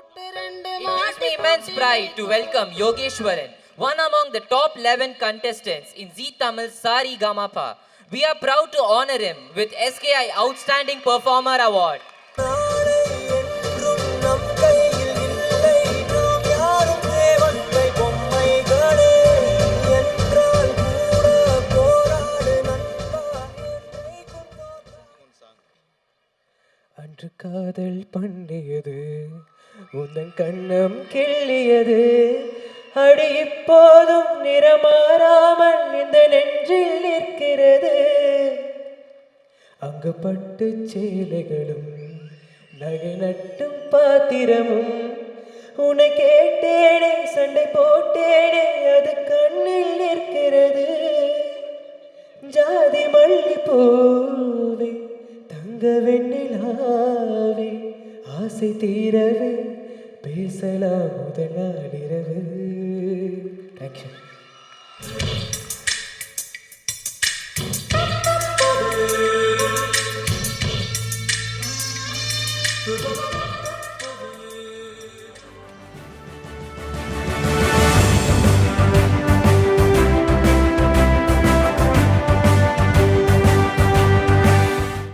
It gives me immense pride to welcome Yogeshwaran, one among the top 11 contestants in Zee Tamil Sari Gamapa. We are proud to honor him with SKI Outstanding Performer Award. அன்று காதல் பண்ணியது உந்தன் கண்ணம் கிள்ளியது அடி இப்போதும் நிறமாறாமல் இந்த நெஞ்சில் நிற்கிறது அங்கு பட்டு சேலைகளும் நகை நட்டும் பாத்திரமும் உன்னை கேட்டேனே சண்டை போட்டேனே அது கண்ணில் நிற்கிறது ஜாதி மல்லி பூவே தங்க வெண்ணிலாவே ஆசை தீரவே பேசலாம் முதல் நாள் இரவு. தேங்க்யூ.